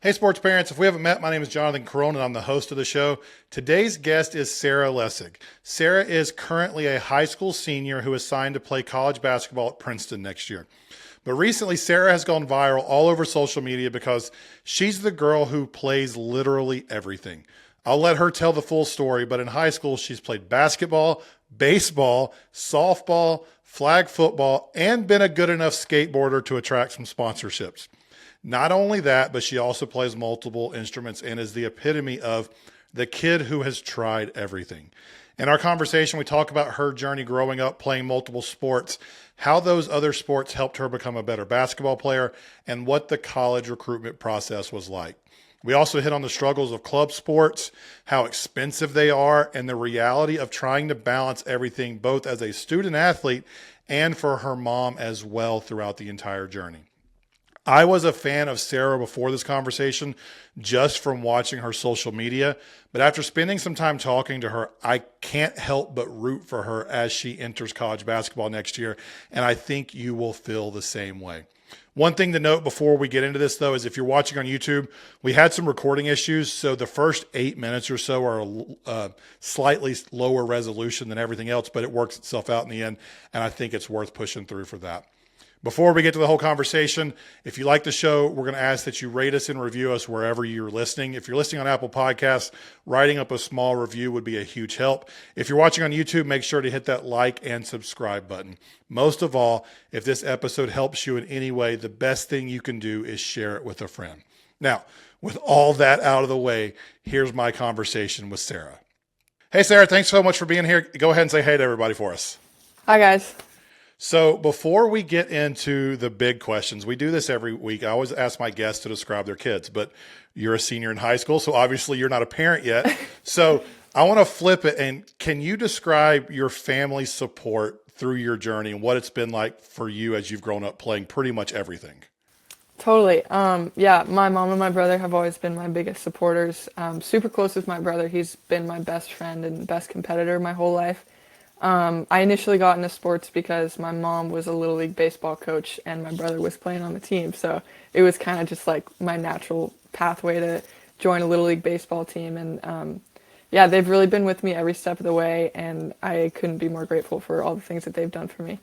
Hey, sports parents. If we haven't met, my name is Jonathan Corona, and I'm the host of the show. Today's guest is Sarah Lessig. Sarah is currently a high school senior who is signed to play college basketball at Princeton next year. But recently, Sarah has gone viral all over social media because she's the girl who plays literally everything. I'll let her tell the full story, but in high school, she's played basketball, baseball, softball, flag football, and been a good enough skateboarder to attract some sponsorships. Not only that, but she also plays multiple instruments and is the epitome of the kid who has tried everything. In our conversation, we talk about her journey growing up playing multiple sports, how those other sports helped her become a better basketball player, and what the college recruitment process was like. We also hit on the struggles of club sports, how expensive they are, and the reality of trying to balance everything both as a student athlete and for her mom as well throughout the entire journey. I was a fan of Sarah before this conversation, just from watching her social media. But after spending some time talking to her, I can't help but root for her as she enters college basketball next year. And I think you will feel the same way. One thing to note before we get into this, though, is if you're watching on YouTube, we had some recording issues. So the first 8 minutes or so are slightly lower resolution than everything else, but it works itself out in the end. And I think it's worth pushing through for that. Before we get to the whole conversation, if you like the show, we're going to ask that you rate us and review us wherever you're listening. If you're listening on Apple Podcasts, writing up a small review would be a huge help. If you're watching on YouTube, make sure to hit that like and subscribe button. Most of all, if this episode helps you in any way, the best thing you can do is share it with a friend. Now, with all that out of the way, here's my conversation with Sarah. Hey, Sarah, thanks so much for being here. Go ahead and say hey to everybody for us. Hi, guys. So before we get into the big questions, we do this every week. I always ask my guests to describe their kids, but you're a senior in high school, so obviously you're not a parent yet. So I want to flip it. And can you describe your family support through your journey and what it's been like for you as you've grown up playing pretty much everything? Totally. Yeah, my mom and my brother have always been my biggest supporters. Super close with my brother. He's been my best friend and best competitor my whole life. I initially got into sports because my mom was a Little League baseball coach and my brother was playing on the team. So it was kind of just like my natural pathway to join a Little League baseball team. And yeah, they've really been with me every step of the way. And I couldn't be more grateful for all the things that they've done for me.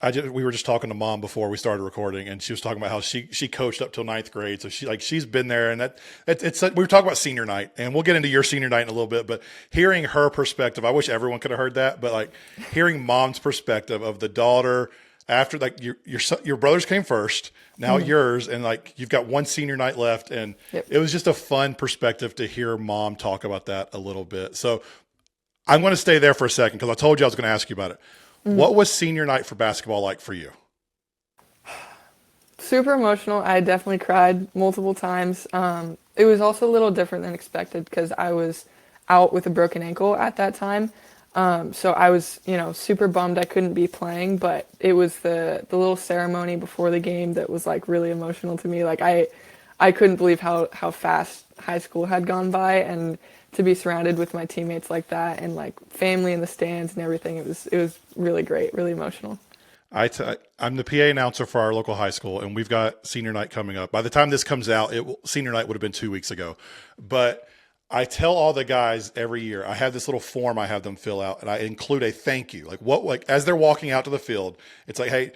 We were just talking to mom before we started recording, and she was talking about how she coached up till ninth grade. So she's been there, and we were talking about senior night, and we'll get into your senior night in a little bit. But hearing her perspective, I wish everyone could have heard that. But like hearing mom's perspective of the daughter after like your brothers came first, now yours, and like you've got one senior night left, and It was just a fun perspective to hear mom talk about that a little bit. So I'm going to stay there for a second because I told you I was going to ask you about it. What was senior night for basketball like for you? Super emotional. I definitely cried multiple times. It was also a little different than expected because I was out with a broken ankle at that time. So I was, super bummed I couldn't be playing, but it was the little ceremony before the game that was like really emotional to me. Like I couldn't believe how fast high school had gone by, and to be surrounded with my teammates like that and like family in the stands and everything, it was really great, really emotional. I'm the PA announcer for our local high school, and we've got senior night coming up. By the time this comes out, senior night would have been 2 weeks ago. But I tell all the guys every year, I have this little form I have them fill out, and I include a thank you. Like as they're walking out to the field, it's like, hey,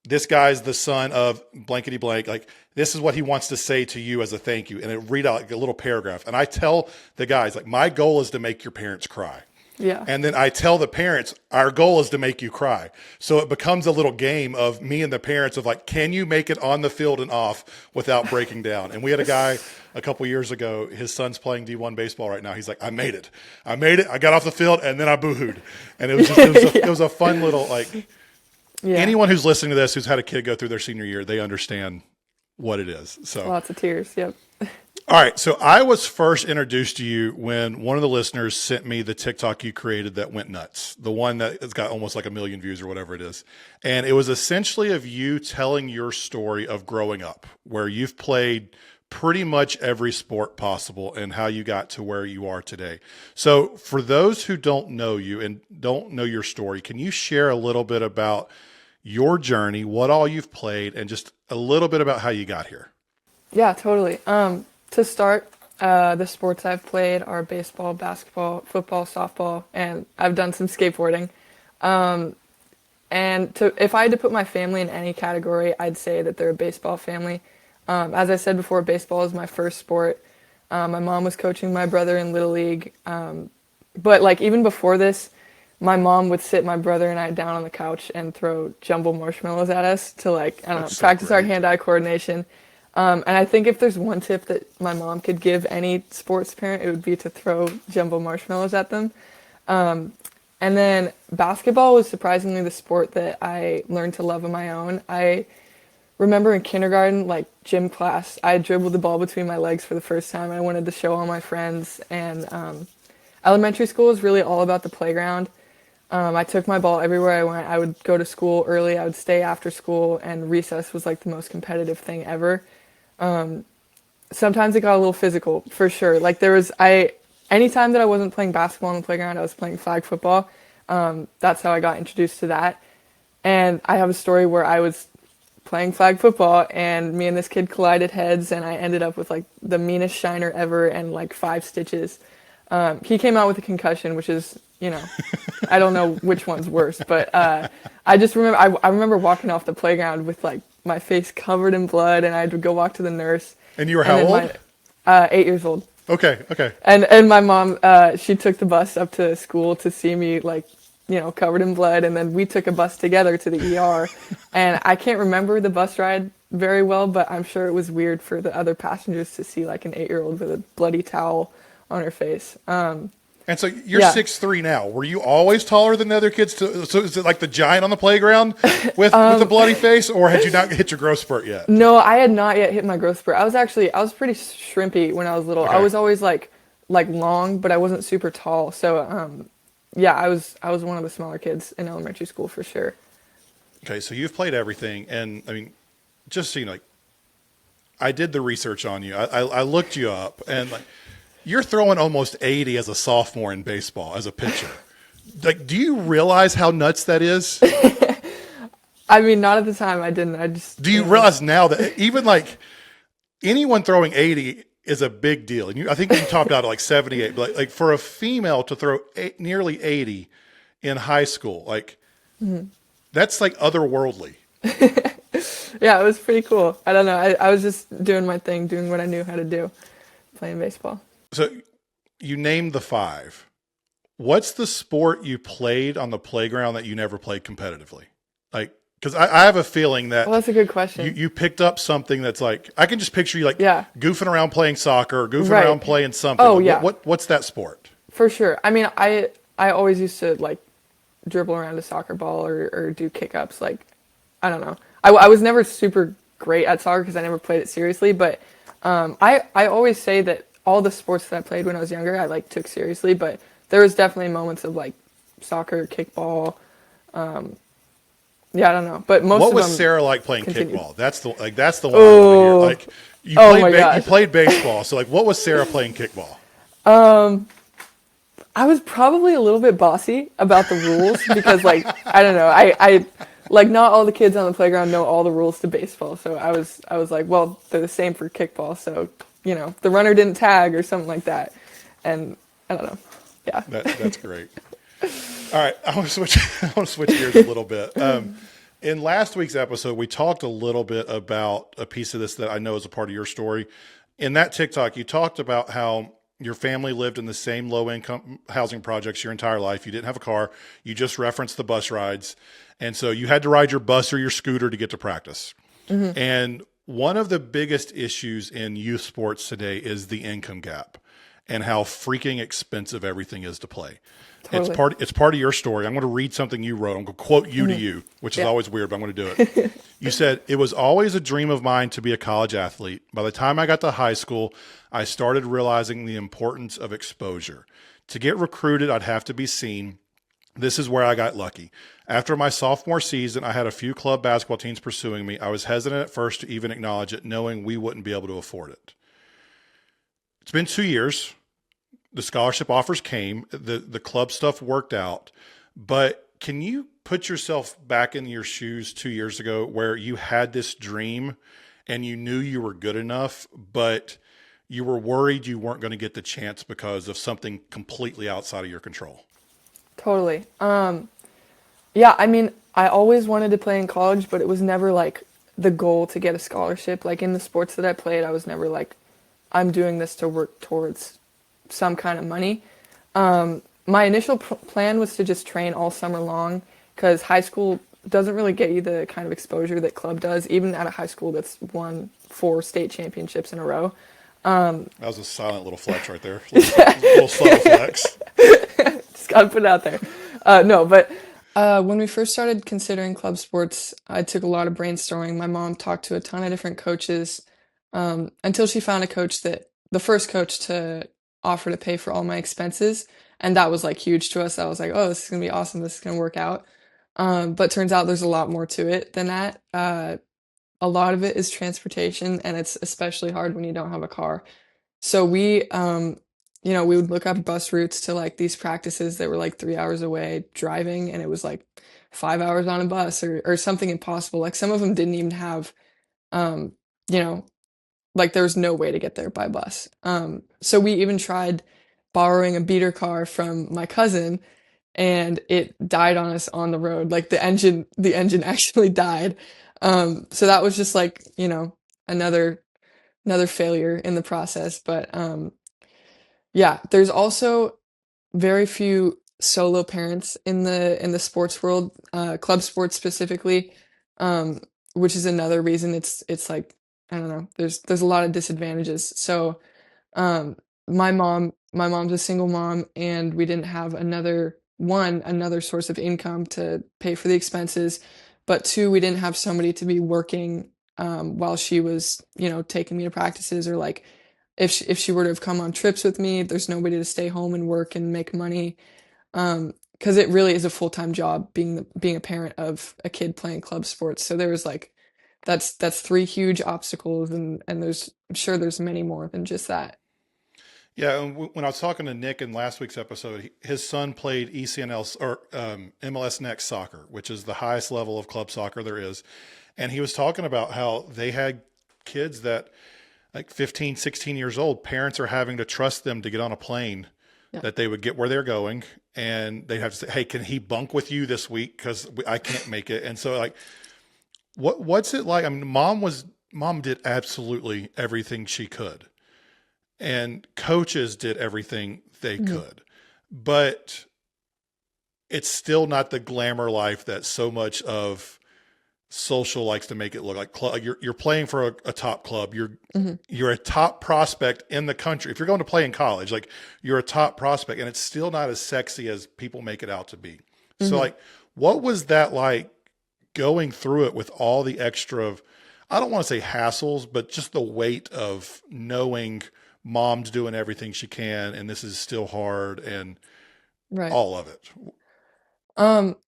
this guy's the son of blankety blank. Like, this is what he wants to say to you as a thank you. And it read out like a little paragraph. And I tell the guys, like, my goal is to make your parents cry. Yeah. And then I tell the parents, our goal is to make you cry. So it becomes a little game of me and the parents of like, can you make it on the field and off without breaking down? And we had a guy a couple years ago, his son's playing D1 baseball right now. He's like, I made it. I got off the field and then I boo-hooed. And it was a fun little like, anyone who's listening to this who's had a kid go through their senior year, they understand what it is. So lots of tears. Yep. All right. So I was first introduced to you when one of the listeners sent me the TikTok you created that went nuts. The one that has got almost like 1 million views or whatever it is. And it was essentially of you telling your story of growing up, where you've played pretty much every sport possible and how you got to where you are today. So for those who don't know you and don't know your story, can you share a little bit about your journey, what all you've played, and just a little bit about how you got here? Yeah, totally. To start, the sports I've played are baseball, basketball, football, softball, and I've done some skateboarding. Um, if I had to put my family in any category, I'd say that they're a baseball family. As I said before, baseball is my first sport. My mom was coaching my brother in Little League. But like even before this, my mom would sit my brother and I down on the couch and throw jumbo marshmallows at us to like, I don't know, That's so practice our great. hand-eye coordination. And I think if there's one tip that my mom could give any sports parent, it would be to throw jumbo marshmallows at them. And then basketball was surprisingly the sport that I learned to love on my own. I remember in kindergarten, like gym class, I dribbled the ball between my legs for the first time. I wanted to show all my friends. And elementary school is really all about the playground. I took my ball everywhere I went. I would go to school early. I would stay after school, and recess was like the most competitive thing ever. Sometimes it got a little physical, for sure. Like anytime that I wasn't playing basketball on the playground, I was playing flag football. That's how I got introduced to that. And I have a story where I was playing flag football and me and this kid collided heads and I ended up with like the meanest shiner ever and like 5 stitches. He came out with a concussion, which is, I don't know which one's worse, but I just remember, I remember walking off the playground with like my face covered in blood and I had to go walk to the nurse. And you were how old? 8 years old. Okay. And my mom, she took the bus up to school to see me like, covered in blood. And then we took a bus together to the ER. And I can't remember the bus ride very well, but I'm sure it was weird for the other passengers to see like an 8-year-old with a bloody towel on her face. And so you're 6'3" now. Were you always taller than the other kids? So is it like the giant on the playground with the bloody face, or had you not hit your growth spurt yet? No, I had not yet hit my growth spurt. I was pretty shrimpy when I was little. Okay. I was always like long, but I wasn't super tall. So I was one of the smaller kids in elementary school for sure. Okay, so you've played everything, and I mean, just so you know, like, I did the research on you. I looked you up, and like, you're throwing almost 80 as a sophomore in baseball as a pitcher. Like, do you realize how nuts that is? I mean, not at the time. I didn't. I just. Do you realize now that even like anyone throwing 80 is a big deal? And I think you topped out at like 78. But like for a female to throw nearly 80 in high school, like that's like otherworldly. Yeah, it was pretty cool. I don't know. I was just doing my thing, doing what I knew how to do, playing baseball. So you named the 5. What's the sport you played on the playground that you never played competitively? Like, because I have a feeling that Well, that's a good question. you picked up something that's like, I can just picture you like goofing around playing soccer or goofing Right. around playing something. Oh, Like, yeah. What's that sport? For sure. I mean, I always used to like dribble around a soccer ball or do kick-ups. Like, I don't know. I was never super great at soccer because I never played it seriously. But I always say that all the sports that I played when I was younger, I like took seriously. But there was definitely moments of like soccer, kickball. Yeah, I don't know. But most What of was them Sarah like playing continued. kickball? That's the one I want to hear. Like you played baseball. So like, what was Sarah playing kickball? I was probably a little bit bossy about the rules because like, I don't know, I like not all the kids on the playground know all the rules to baseball. So I was like, well, they're the same for kickball. So, the runner didn't tag or something like that. And I don't know. Yeah. That's great. All right. I want to switch gears a little bit. In last week's episode, we talked a little bit about a piece of this that I know is a part of your story. In that TikTok, you talked about how your family lived in the same low-income housing projects your entire life. You didn't have a car. You just referenced the bus rides. And so you had to ride your bus or your scooter to get to practice. Mm-hmm. And one of the biggest issues in youth sports today is the income gap and how freaking expensive everything is to play. Totally. It's part of your story. I'm going to read something you wrote. I'm going to quote you to you, which is always weird, but I'm going to do it. You said, "It was always a dream of mine to be a college athlete. By the time I got to high school, I started realizing the importance of exposure. To get recruited, I'd have to be seen. This is where I got lucky. After my sophomore season, I had a few club basketball teams pursuing me. I was hesitant at first to even acknowledge it, knowing we wouldn't be able to afford it. It's been 2 years. The scholarship offers came. The club stuff worked out. But can you put yourself back in your shoes 2 years ago where you had this dream and you knew you were good enough, but you were worried you weren't going to get the chance because of something completely outside of your control? Totally. Yeah, I mean, I always wanted to play in college, but it was never like the goal to get a scholarship. Like in the sports that I played, I was never like, I'm doing this to work towards some kind of money. My initial plan was to just train all summer long because high school doesn't really get you the kind of exposure that club does, even at a high school that's won 4 state championships in a row. That was a silent little flex right there. Little subtle flex. Just gotta put it out there. No, but when we first started considering club sports, I took a lot of brainstorming. My mom talked to a ton of different coaches until she found a coach the first coach to offer to pay for all my expenses. And that was like huge to us. I was like, oh, this is gonna be awesome. This is gonna work out. But turns out there's a lot more to it than that. A lot of it is transportation, and it's especially hard when you don't have a car. So we would look up bus routes to like these practices that were like 3 hours away driving, and it was like 5 hours on a bus or something impossible. Like some of them didn't even have, um, you know, like there was no way to get there by bus. So we even tried borrowing a beater car from my cousin, and it died on us on the road. Like the engine actually died. So that was just like, another another failure in the process. But yeah, there's also very few solo parents in the sports world, club sports specifically, um, which is another reason it's like I don't know. There's a lot of disadvantages. So um, my mom's a single mom, and we didn't have another source of income to pay for the expenses, but two, we didn't have somebody to be working while she was, taking me to practices or like if she were to have come on trips with me, there's nobody to stay home and work and make money. Because it really is a full-time job being a parent of a kid playing club sports. So there was like that's three huge obstacles, and I'm sure there's many more than just that. Yeah, and when I was talking to Nick in last week's episode, his son played ECNL or MLS Next Soccer, which is the highest level of club soccer there is. And he was talking about how they had kids that like 15, 16 years old, parents are having to trust them to get on a plane Yeah. that they would get where they're going. And they have to say, hey, can he bunk with you this week? Because I can't make it. And so like, what's it like? I mean, mom did absolutely everything she could, and coaches did everything they Mhm. could, but it's still not the glamour life that so much of social likes to make it look like. You're playing for a top club. Mhm. You're a top prospect in the country. If you're going to play in college, like you're a top prospect, and it's still not as sexy as people make it out to be. So Mhm. like, what was that like going through it with all the extra, I don't want to say hassles, but just the weight of knowing mom's doing everything she can and this is still hard and Right. all of it.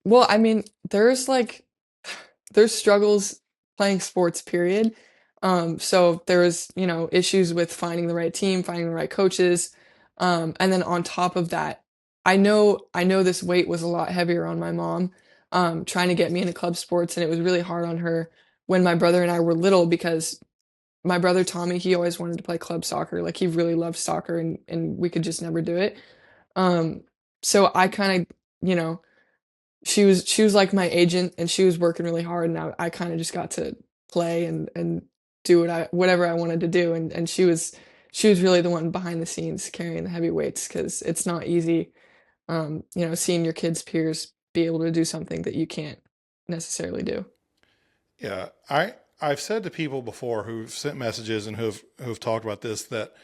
Well, I mean, there's struggles playing sports, period. So there was, issues with finding the right team, finding the right coaches. And then on top of that, I know this weight was a lot heavier on my mom, trying to get me into club sports, and it was really hard on her when my brother and I were little because my brother Tommy, he always wanted to play club soccer. Like he really loved soccer, and we could just never do it. Um, so I kind of, you know, she was like my agent, and she was working really hard, and I kind of just got to play and do whatever I wanted to do, and she was really the one behind the scenes carrying the heavy weights because it's not easy, seeing your kids' peers be able to do something that you can't necessarily do. Yeah. I've said to people before who've sent messages and who've talked about this that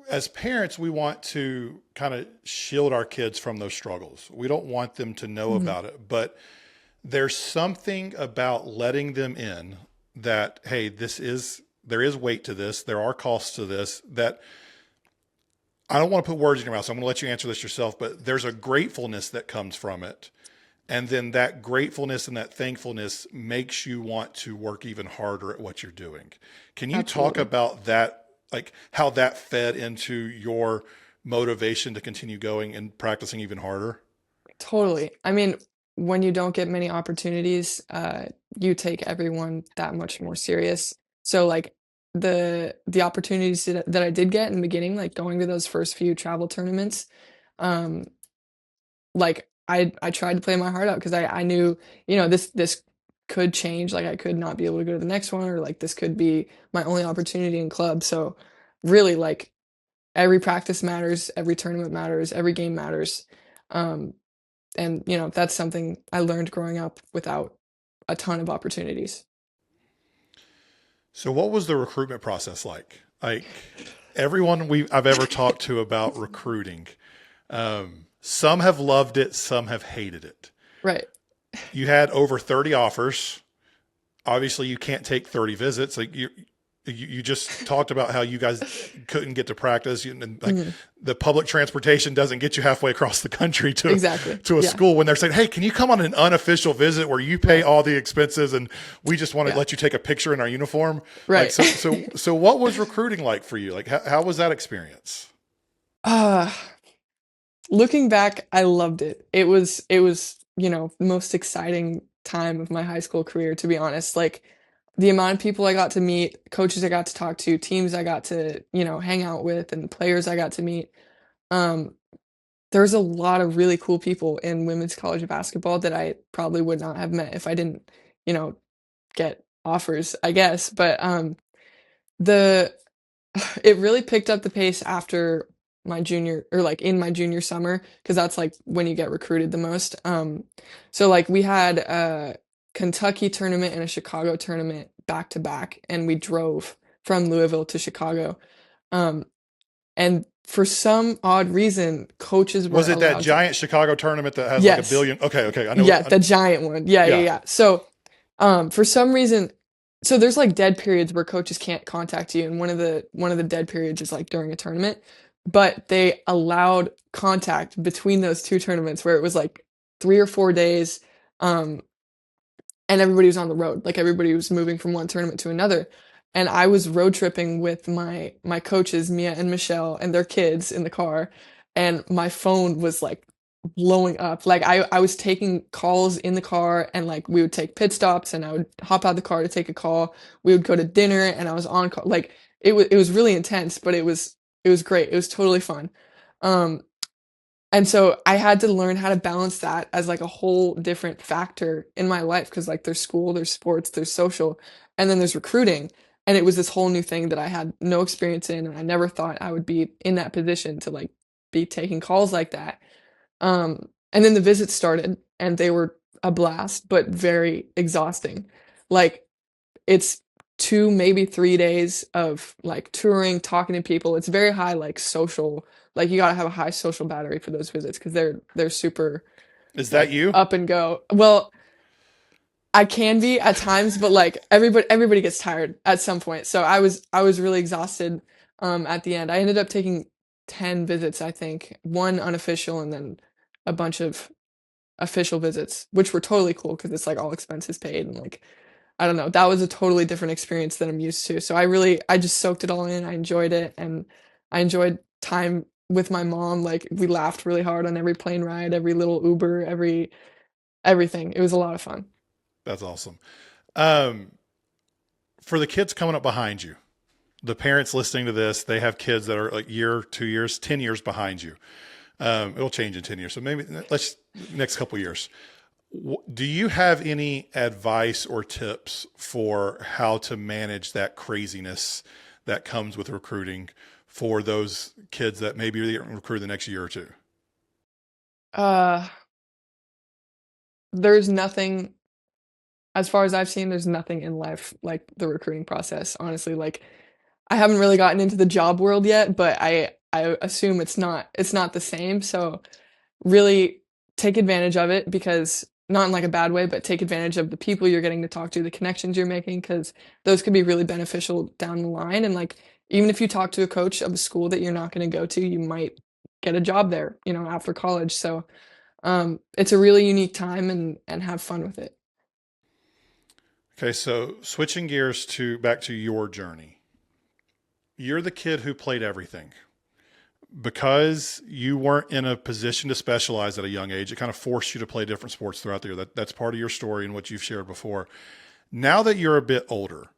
as parents, we want to kind of shield our kids from those struggles. We don't want them to know Hmm. about it, but there's something about letting them in that, hey, there is weight to this. There are costs to this that I don't want to put words in your mouth. So I'm going to let you answer this yourself, but there's a gratefulness that comes from it. And then that gratefulness and that thankfulness makes you want to work even harder at what you're doing. Can you talk Absolutely. about that, like how that fed into your motivation to continue going and practicing even harder? Totally. I mean, when you don't get many opportunities, you take everyone that much more serious. So like the opportunities that I did get in the beginning, like going to those first few travel tournaments, um, like I tried to play my heart out because I knew, this could change. Like I could not be able to go to the next one, or like this could be my only opportunity in club. So really, like every practice matters, every tournament matters, every game matters. Um, and that's something I learned growing up without a ton of opportunities. So what was the recruitment process like? Like everyone I've ever talked to about recruiting, some have loved it, some have hated it. Right. You had over 30 offers. Obviously you can't take 30 visits. Like you just talked about how you guys couldn't get to practice, and like Hmm. the public transportation doesn't get you halfway across the country Exactly. to a Yeah. school when they're saying, "Hey, can you come on an unofficial visit where you pay Right. all the expenses and we just want to Yeah. let you take a picture in our uniform?" Like, Right. so what was recruiting like for you? Like, how was that experience? uh Looking back, I loved it. It was, the most exciting time of my high school career, to be honest. Like the amount of people I got to meet, coaches I got to talk to, teams I got to, hang out with, and players I got to meet. Um, there's a lot of really cool people in women's college basketball that I probably would not have met if I didn't, you know, get offers, I guess. But the it really picked up the pace after my junior, or like in my junior summer, because that's like when you get recruited the most. So like we had a Kentucky tournament and a Chicago tournament back to back, and we drove from Louisville to Chicago. Um, and for some odd reason, coaches were Was it that allowed to. giant Chicago tournament that has like a Yes, billion? Okay, okay, I know. yeah, the giant one. Yeah, yeah, Yeah, yeah. So, for some reason, so there's like dead periods where coaches can't contact you, and one of the dead periods is like during a tournament. But they allowed contact between those two tournaments where it was like 3 or 4 days, um, and everybody was on the road. Like everybody was moving from one tournament to another. And I was road tripping with my coaches, Mia and Michelle, and their kids in the car, and my phone was like blowing up. Like I was taking calls in the car, and like we would take pit stops, and I would hop out of the car to take a call. We would go to dinner, and I was on call. Like it was really intense, but it was great. It was totally fun. Um, and so I had to learn how to balance that as like a whole different factor in my life, because like there's school, there's sports, there's social, and then there's recruiting. And it was this whole new thing that I had no experience in, and I never thought I would be in that position to like be taking calls like that. And then the visits started, and they were a blast, but very exhausting. Like it's 2, maybe 3 days of like touring, talking to people. It's very high, like social, like you gotta have a high social battery for those visits because they're super is that like you? up and go. Well, I can be at times, but like everybody gets tired at some point. So I was really exhausted at the end. I ended up taking 10 visits, I think, one unofficial and then a bunch of official visits, which were totally cool because it's like all expenses paid, and like I don't know, that was a totally different experience than I'm used to. So I just soaked it all in. I enjoyed it, and I enjoyed time with my mom. Like we laughed really hard on every plane ride, every little Uber, everything. It was a lot of fun. That's awesome. Um, for the kids coming up behind you, the parents listening to this, they have kids that are like year, 2 years, 10 years behind you. It'll change in 10 years. So maybe let's next couple years. Do you have any advice or tips for how to manage that craziness that comes with recruiting for those kids that maybe are getting recruited the next year or two? Uh, there's nothing, as far as I've seen, there's nothing in life like the recruiting process. Honestly, like I haven't really gotten into the job world yet, but I assume it's not the same. So really take advantage of it, because not in like a bad way, but take advantage of the people you're getting to talk to, the connections you're making, because those could be really beneficial down the line. And like, even if you talk to a coach of a school that you're not going to go to, you might get a job there, after college. So, it's a really unique time, and have fun with it. Okay, so switching gears to back to your journey. You're the kid who played everything. Because you weren't in a position to specialize at a young age, it kind of forced you to play different sports throughout the year. That's part of your story and what you've shared before. Now that you're a bit older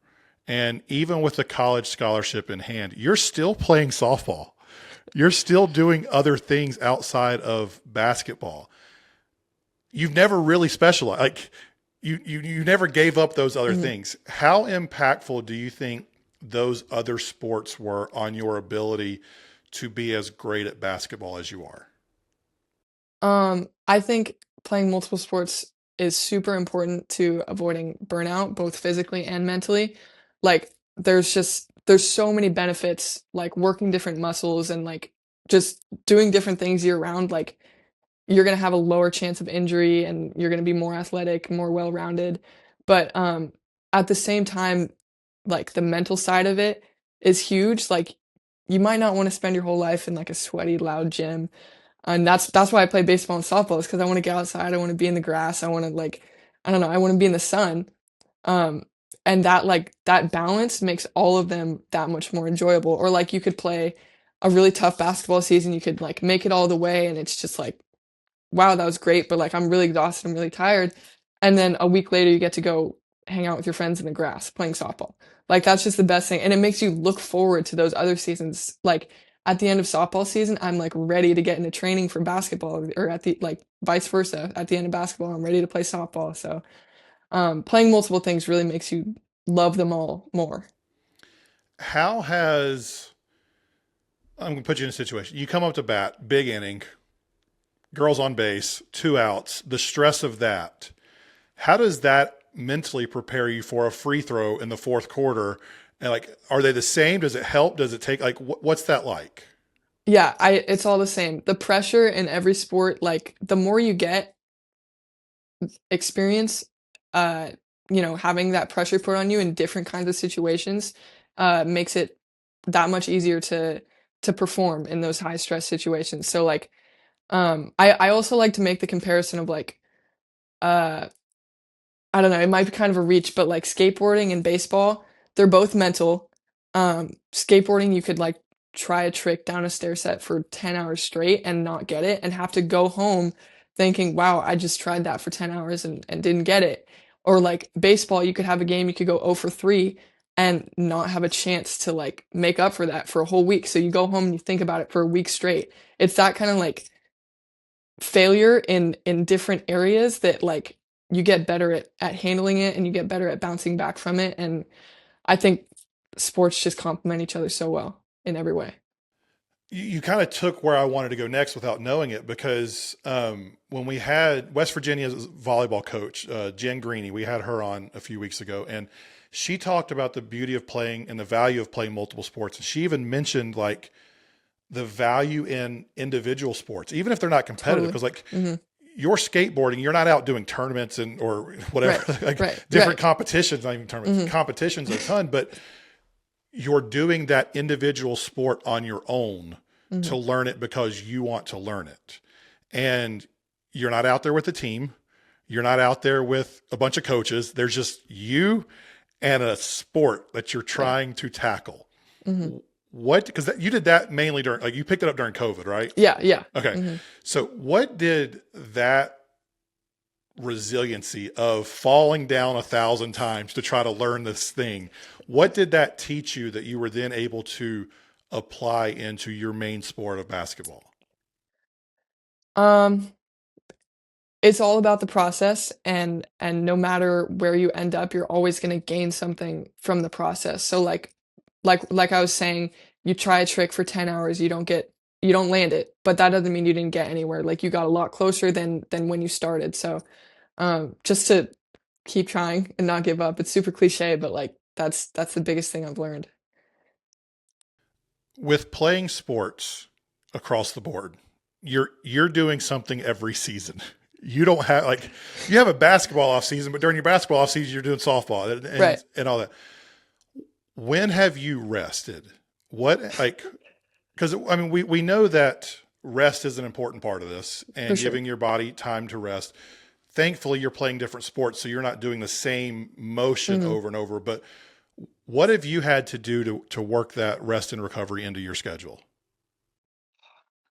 And even with the college scholarship in hand, you're still playing softball. You're still doing other things outside of basketball. You've never really specialized. Like you never gave up those other Mhm. things. How impactful do you think those other sports were on your ability to be as great at basketball as you are? I think playing multiple sports is super important to avoiding burnout, both physically and mentally. Like, there's so many benefits, like working different muscles and like just doing different things year round. Like, you're gonna have a lower chance of injury and you're gonna be more athletic, more well-rounded. But at the same time, like the mental side of it is huge. Like, you might not want to spend your whole life in like a sweaty, loud gym, and that's why I play baseball and softball is because I want to get outside. I want to be in the grass. I want to like, I don't know. I want to be in the sun. Um, and that like that balance makes all of them that much more enjoyable. Or like you could play a really tough basketball season. You could like make it all the way, and it's just like, wow, that was great. But like I'm really exhausted. I'm really tired. And then a week later, you get to go hang out with your friends in the grass playing softball. Like that's just the best thing. And it makes you look forward to those other seasons. Like at the end of softball season, I'm like ready to get into training for basketball or at the like vice versa. At the end of basketball, I'm ready to play softball. So playing multiple things really makes you love them all more. How has I'm going to put you in a situation. You come up to bat, big inning, girls on base, two outs, the stress of that. How does that mentally prepare you for a free throw in the fourth quarter? And like, are they the same? Does it help? Does it take like what's that like? Yeah, I it's all the same. The pressure in every sport, like the more you get experience, uh, having that pressure put on you in different kinds of situations, makes it that much easier to perform in those high stress situations. So like, I also like to make the comparison of like, uh, I don't know, it might be kind of a reach, but like skateboarding and baseball, they're both mental. Skateboarding, you could like try a trick down a stair set for 10 hours straight and not get it and have to go home thinking, wow, I just tried that for 10 hours and didn't get it. Or like baseball, you could have a game, you could go 0 for 3 and not have a chance to like make up for that for a whole week. So you go home and you think about it for a week straight. It's that kind of like failure in different areas that like you get better at handling it and you get better at bouncing back from it. And I think sports just complement each other so well in every way. You kind of took where I wanted to go next without knowing it because when we had West Virginia's volleyball coach, Jen Greeny, we had her on a few weeks ago, and she talked about the beauty of playing and the value of playing multiple sports. And she even mentioned like the value in individual sports, even if they're not competitive, Totally. because like Hmm. you're skateboarding, you're not out doing tournaments and or Right. whatever, like Right. different Right. competitions, not even tournaments, Hmm. competitions a ton, but you're doing that individual sport on your own to Hmm. learn it because you want to learn it. And you're not out there with a team. You're not out there with a bunch of coaches. There's just you and a sport that you're Yeah. trying to tackle. Hmm. What, because you did that mainly during, like you picked it up during COVID, right? Yeah. Yeah. Okay. Hmm. So what did that resiliency of falling down 1,000 times to try to learn this thing, what did that teach you that you were then able to apply into your main sport of basketball? Um, it's all about the process and no matter where you end up, you're always going to gain something from the process. So like I was saying, you try a trick for 10 hours, you don't land it, but that doesn't mean you didn't get anywhere. Like you got a lot closer than when you started. So just to keep trying and not give up. It's super cliche, but like that's the biggest thing I've learned. With playing sports across the board, you're doing something every season. You don't have like you have a basketball off season, but during your basketball off season, you're doing softball and Right. and all that. When have you rested? What like because I mean we know that rest is an important part of this For and sure. giving your body time to rest. Thankfully, you're playing different sports, so you're not doing the same motion Hmm. over and over. But what have you had to do to work that rest and recovery into your schedule?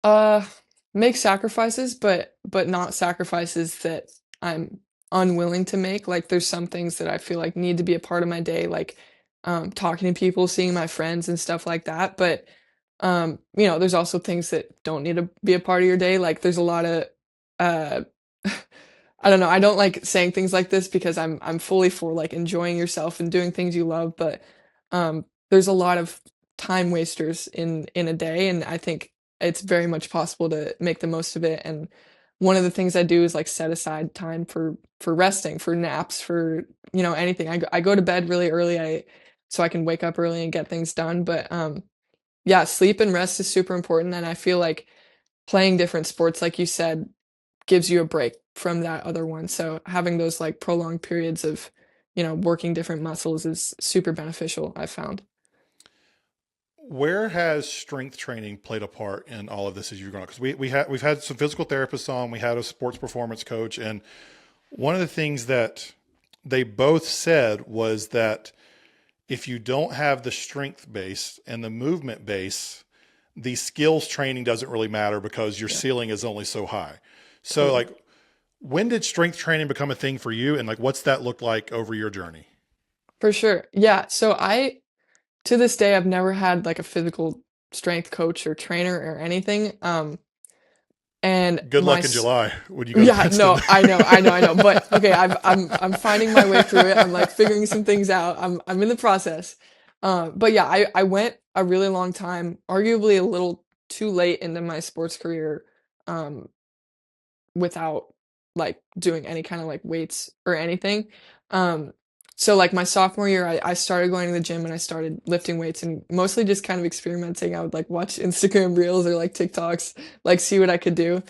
Uh, make sacrifices, but not sacrifices that I'm unwilling to make. Like there's some things that I feel like need to be a part of my day, like talking to people, seeing my friends and stuff like that. But you know, there's also things that don't need to be a part of your day. Like there's a lot of uh I don't know, I don't like saying things like this because I'm fully for like enjoying yourself and doing things you love, but there's a lot of time wasters in a day, and I think it's very much possible to make the most of it. And one of the things I do is like set aside time for resting, for naps, for you know anything. I go to bed really early, I so I can wake up early and get things done. But yeah, sleep and rest is super important, and I feel like playing different sports, like you said, gives you a break from that other one. So having those like prolonged periods of, you know, working different muscles is super beneficial, I found. Where has strength training played a part in all of this as you've grown up? Because we've had some physical therapists on, we had a sports performance coach, and one of the things that they both said was that if you don't have the strength base and the movement base, the skills training doesn't really matter because your Yeah, ceiling is only so high. So totally. like, when did strength training become a thing for you, and like what's that look like over your journey? For sure. Yeah. So to this day, I've never had like a physical strength coach or trainer or anything. And Good my luck in July when you go to Yeah, Princeton. no, I know. But okay, I'm finding my way through it. I'm like figuring some things out. I'm in the process. But yeah, I went a really long time, arguably a little too late into my sports career, um, without like doing any kind of like weights or anything. Um, so like my sophomore year, I started going to the gym and I started lifting weights and mostly just kind of experimenting. I would like watch Instagram reels or like TikToks, like see what I could do.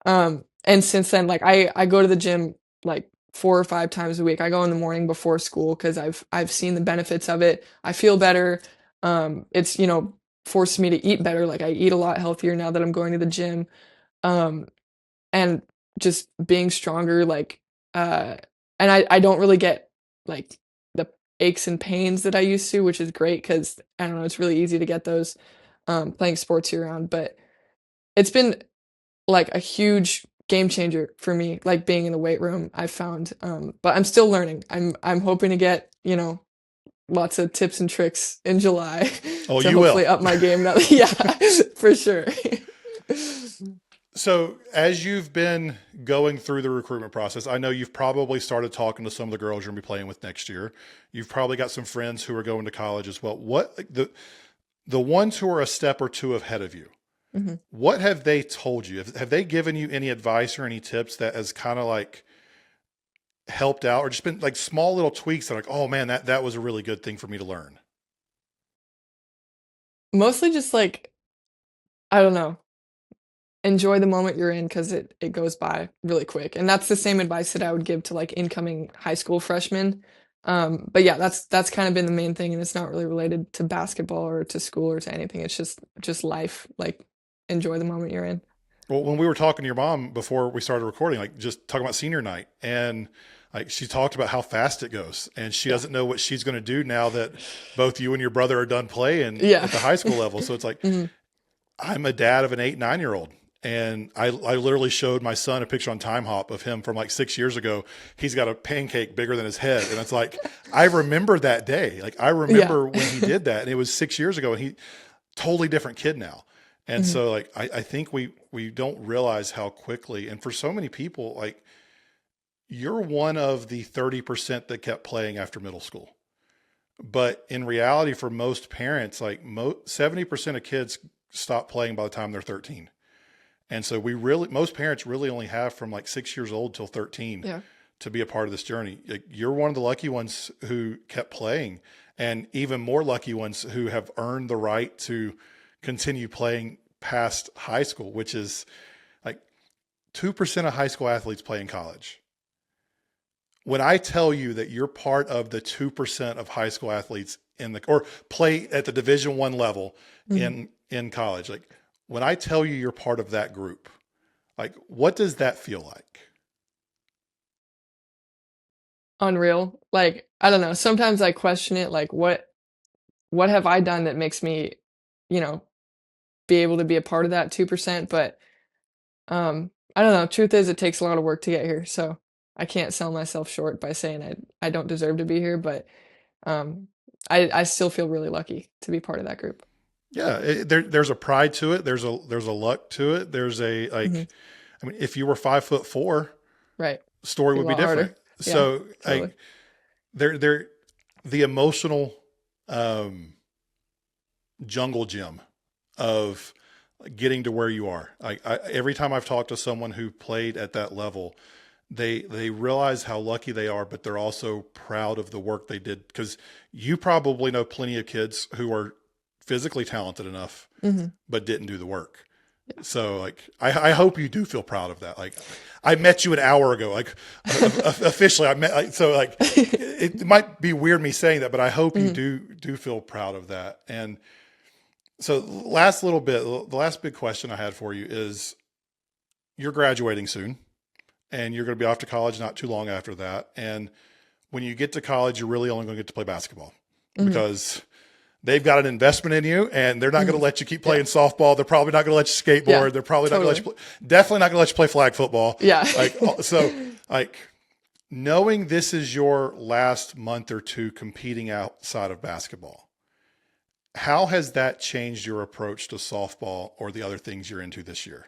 And since then, like I go to the gym like 4 or 5 times a week. I go in the morning before school because I've seen the benefits of it. I feel better. It's you know forced me to eat better. Like I eat a lot healthier now that I'm going to the gym. Um, and just being stronger. Like and I don't really get like the aches and pains that I used to, which is great because I don't know it's really easy to get those playing sports year round. But it's been like a huge game changer for me, like being in the weight room, I found. But I'm still learning. I'm hoping to get, you know, lots of tips and tricks in July Oh, to you will. hopefully up my game now. Yeah, for sure. So, as you've been going through the recruitment process, I know you've probably started talking to some of the girls you're going to be playing with next year. You've probably got some friends who are going to college as well. What like, the ones who are a step or two ahead of you? Mhm. What have they told you? Have they given you any advice or any tips that has kind of like helped out, or just been like small little tweaks that are like, oh man, that was a really good thing for me to learn? Mostly just like, I don't know, enjoy the moment you're in because it goes by really quick. And that's the same advice that I would give to like incoming high school freshmen. But yeah, that's kind of been the main thing, and it's not really related to basketball or to school or to anything. It's just life. Like enjoy the moment you're in. Well, when we were talking to your mom before we started recording, like just talking about senior night, and like she talked about how fast it goes, and she Yeah. doesn't know what she's going to do now that both you and your brother are done playing Yeah. at the high school level. So it's like, Mhm. I'm a dad of an 8, 9 year old. And I literally showed my son a picture on Time Hop of him from like 6 years ago. He's got a pancake bigger than his head. And it's like, I remember that day. Like, I Yeah. remember when he did that. And it was 6 years ago. And he, totally different kid now. And Mhm. so, like, I think we don't realize how quickly, and for so many people, like, you're one of the 30% that kept playing after middle school. But in reality, for most parents, like 70% of kids stop playing by the time they're 13. And so most parents really only have from like 6 years old till 13 Yeah. to be a part of this journey. Like, you're one of the lucky ones who kept playing, and even more lucky ones who have earned the right to continue playing past high school, which is like 2% of high school athletes play in college. When I tell you that you're part of the 2% of high school athletes or play at the Division 1 level Mhm. in college, like when I tell you you're part of that group, like what does that feel like? Unreal. Like I don't know. Sometimes I question it. Like what have I done that makes me, you know, be able to be a part of that 2%? But I don't know. Truth is, it takes a lot of work to get here, so I can't sell myself short by saying I don't deserve to be here. But I still feel really lucky to be part of that group. Yeah, there's a pride to it. There's a luck to it. There's a Hmm. like, I mean, if you were 5'4", Right. the story Be a would be lot different. harder. Yeah, So totally. they're the emotional um, jungle gym of getting to where you are. Every time I've talked to someone who played at that level, they realize how lucky they are, but they're also proud of the work they did. Because you probably know plenty of kids who are physically talented enough, Hmm. but didn't do the work. So like, I hope you do feel proud of that. Like, I met you an hour ago. Like, officially, I met. Like, so like, it might be weird me saying that, but I hope you Hmm. do feel proud of that. And so, last little bit, the last big question I had for you is: you're graduating soon, and you're going to be off to college not too long after that. And when you get to college, you're really only going to get to play basketball Hmm. because they've got an investment in you, and they're not going Hmm. to let you keep Yeah. playing softball. They're probably not going to let you Yeah. skateboard. They're probably not going to Totally. let you definitely not going to let you play flag football. Yeah. Like, so like, knowing this is your last month or two competing outside of basketball, how has that changed your approach to softball or the other things you're into this year?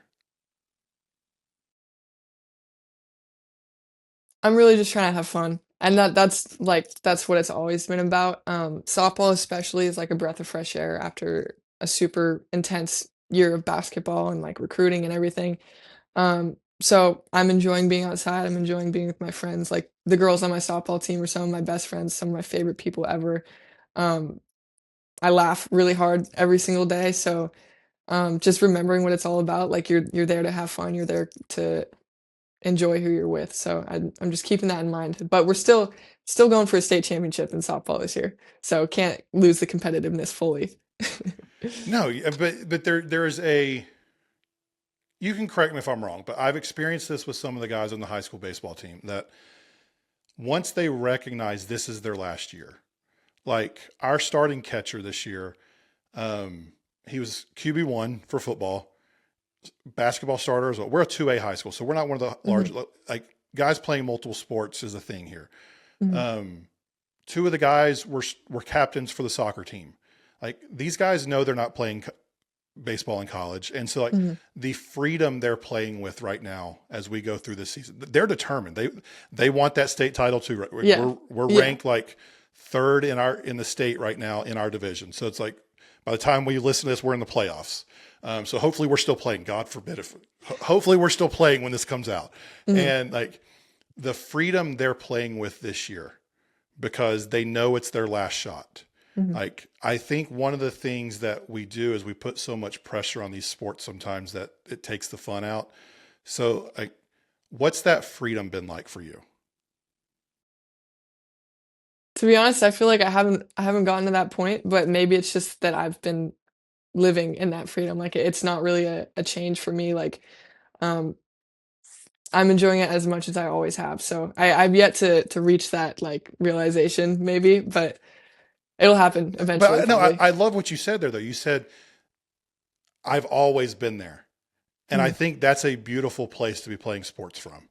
I'm really just trying to have fun. And that's what it's always been about. Softball especially is like a breath of fresh air after a super intense year of basketball and like recruiting and everything. So I'm enjoying being outside. I'm enjoying being with my friends. Like the girls on my softball team are some of my best friends, some of my favorite people ever. Um, I laugh really hard every single day. So just remembering what it's all about. Like you're there to have fun. You're there to enjoy who you're with. So I'm just keeping that in mind. But we're still going for a state championship in softball this year, so can't lose the competitiveness fully. No, but there is a, you can correct me if I'm wrong, but I've experienced this with some of the guys on the high school baseball team that once they recognize this is their last year, like our starting catcher this year, um, he was QB1 for football, basketball starter as well. We're a 2A high school, so we're not one of the Hmm. large, like guys playing multiple sports is a thing here. Hmm. Um, Two of the guys were captains for the soccer team. Like these guys know they're not playing baseball in college, and so like Hmm. the freedom they're playing with right now as we go through this season, they're determined. They want that state title too. Right? Yeah. We're Yeah. ranked like third in the state right now in our division. So it's like by the time we listen to this, we're in the playoffs. So hopefully we're still playing. God forbid if hopefully we're still playing when this comes out. Hmm. And like the freedom they're playing with this year because they know it's their last shot. Hmm. Like, I think one of the things that we do is we put so much pressure on these sports sometimes that it takes the fun out. So, like, what's that freedom been like for you? To be honest, I feel like I haven't gotten to that point, but maybe it's just that I've been living in that freedom. Like it's not really a change for me. Like um I'm enjoying it as much as I always have. So I've yet to reach that like realization maybe, but it'll happen eventually But no, probably. I love what you said there, though. You said, I've always been there. And I Mhm. think that's a beautiful place to be playing sports from.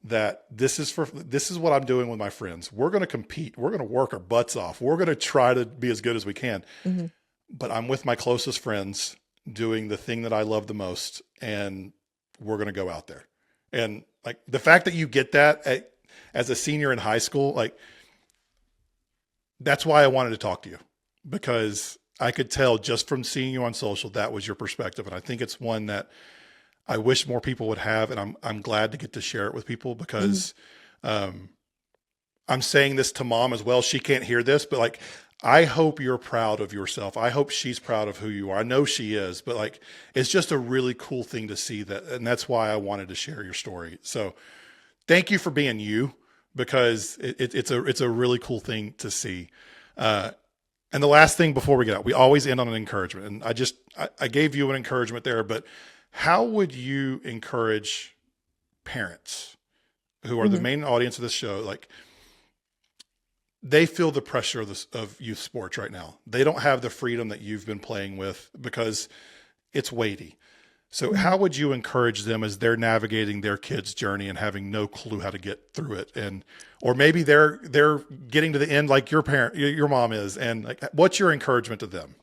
That this is what I'm doing with my friends. We're going to compete. We're going to work our butts off. We're going to try to be as good as we can. Mhm. But I'm with my closest friends doing the thing that I love the most, and we're going to go out there. And like the fact that you get that as a senior in high school, like that's why I wanted to talk to you because I could tell just from seeing you on social that was your perspective, and I think it's one that I wish more people would have, and I'm glad to get to share it with people Mhm. because um, I'm saying this to mom as well. She can't hear this, but like, I hope you're proud of yourself. I hope she's proud of who you are. I know she is, but like, it's just a really cool thing to see that. And that's why I wanted to share your story. So thank you for being you because it's a really cool thing to see. Uh, and the last thing before we get out, we always end on an encouragement. And I gave you an encouragement there, but how would you encourage parents who are the Mhm. main audience of this show? Like, they feel the pressure of youth sports right now. They don't have the freedom that you've been playing with because it's weighty. So how Mhm. would you encourage them as they're navigating their kid's journey and having no clue how to get through it? And, or maybe they're getting to the end like your parent, your mom is. And like, what's your encouragement to them?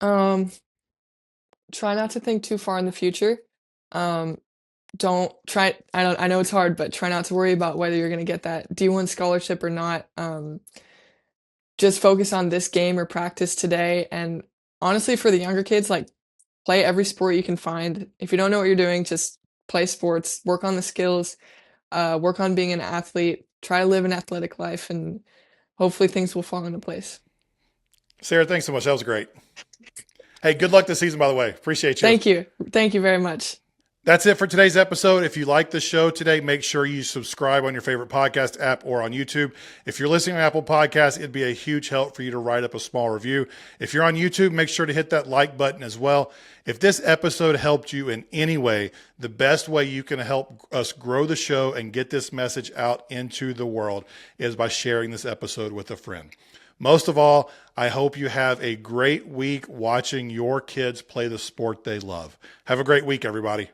Um, Try not to think too far in the future. Um, don't try I know it's hard, but try not to worry about whether you're gonna get that D1 scholarship or not. Just focus on this game or practice today, and honestly, for the younger kids, like, play every sport you can find. If you don't know what you're doing, just play sports, work on the skills, work on being an athlete, try to live an athletic life, and hopefully things will fall into place. Sarah, thanks so much. That was great. Hey, good luck this season, by the way. Appreciate you. Thank you. Thank you very much. That's it for today's episode. If you like the show today, make sure you subscribe on your favorite podcast app or on YouTube. If you're listening on Apple Podcasts, it'd be a huge help for you to write up a small review. If you're on YouTube, make sure to hit that like button as well. If this episode helped you in any way, the best way you can help us grow the show and get this message out into the world is by sharing this episode with a friend. Most of all, I hope you have a great week watching your kids play the sport they love. Have a great week, everybody.